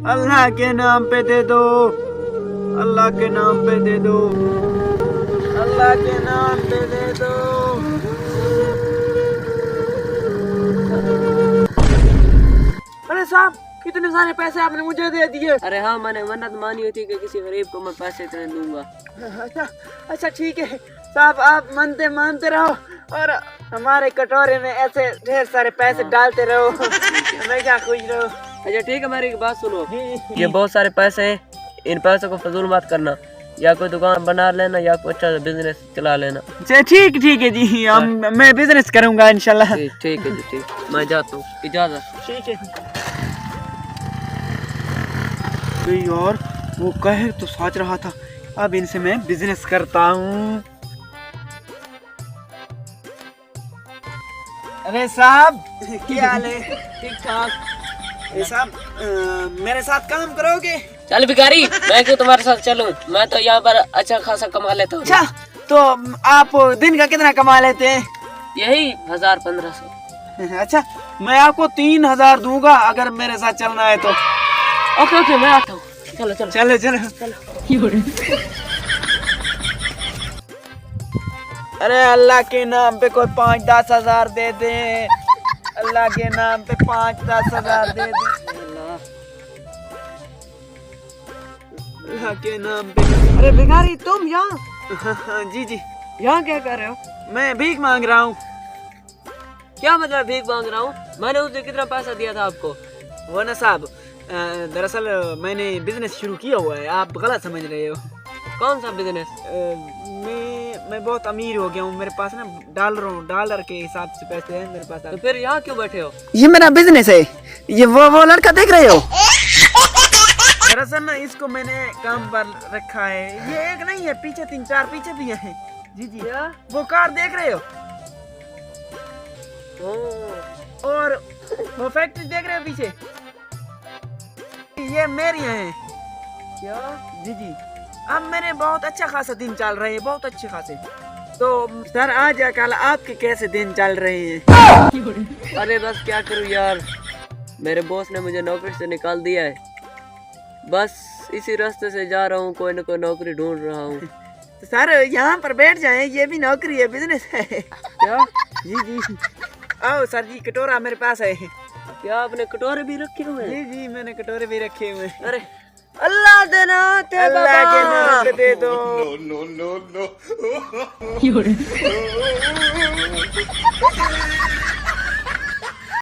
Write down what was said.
अल्लाह के नाम पे दे दो, अल्लाह के नाम पे दे दो, अल्लाह के नाम पे दे दो। अरे साहब, कितने सारे पैसे आपने मुझे दे दिए। अरे हाँ, मैंने मन्नत मानी हुई थी कि किसी गरीब को मैं पैसे इतने दूंगा। अच्छा अच्छा ठीक है साहब, आप मानते मानते रहो और हमारे कटोरे में ऐसे ढेर सारे पैसे डालते रहो। मैं क्या खुश रहो। अच्छा ठीक है, मेरी बात सुनो। ये बहुत सारे पैसे हैं, इन पैसों को फजूल मत करना। या कोई दुकान बना लेना या कोई अच्छा बिजनेस चला लेना। ठीक है जी, मैं बिजनेस करूंगा इंशाल्लाह। ठीक है जी, ठीक। मैं जाता हूँ, इजाजत। ठीक है। और वो कहे तो सोच रहा था, अब इनसे मैं बिजनेस करता हूँ। अरे साहब, क्या हाल है? ठीक ठाक। साहब, मेरे साथ काम करोगे? चल भिखारी, मैं क्यों तुम्हारे साथ चलूं? मैं तो यहाँ पर अच्छा खासा कमा लेता हूँ। अच्छा, तो आप दिन का कितना कमा लेते हैं? यही 1000-1500। अच्छा, मैं आपको 3000 दूंगा अगर मेरे साथ चलना है तो। ओके, मैं आता हूँ। चलो चलो चलो चलो। अरे अल्लाह के नाम पे कोई 5-10 हजार दे दे। अल्लाह के नाम पे 5-10 हजार दे दे। अल्लाह के नाम पे। अरे भिखारी, तुम यहाँ? जी जी, यहाँ क्या कर रहे हो? मैं भीख मांग रहा हूँ। क्या मतलब भीख मांग रहा हूँ? मैंने उसे कितना पैसा दिया था आपको? वो ना साहब, दरअसल मैंने बिजनेस शुरू किया हुआ है, आप गलत समझ रहे हो। कौन सा बिजनेस? मैं बहुत अमीर हो गया हूँ, मेरे पास ना डॉलर के हिसाब से पैसे हैं मेरे पास। तो फिर यहाँ क्यों बैठे हो? ये मेरा बिजनेस है। ये वो लड़का देख रहे हो? दरअसल ना इसको मैंने काम पर रखा है। ये एक नहीं है, पीछे 3-4 पीछे भी हैं। जी जी, वो कार देख रहे हो? और वो फैक्ट्री देख रहे हो पीछे? ये मेरी है। क्या? जी जी, अब मेरे बहुत अच्छा खासा दिन चल रहे हैं, बहुत अच्छे खासे। तो सर, आज या कल आपके कैसे दिन चल रहे हैं? अरे बस क्या करूँ यार, मेरे बॉस ने मुझे नौकरी से निकाल दिया है। बस इसी रास्ते से जा रहा हूँ, कोई न कोई नौकरी ढूंढ रहा हूँ। तो सर यहाँ पर बैठ जाएं, ये भी नौकरी है, बिजनेस है। क्या? जी जी, आओ सर जी, कटोरा मेरे पास है। क्या आपने कटोरे भी रखे हुए हैं? जी जी, मैंने कटोरे भी रखे हुए हैं। अरे अल्लाह देना, अल्लाह के नाम पे दे दो। no.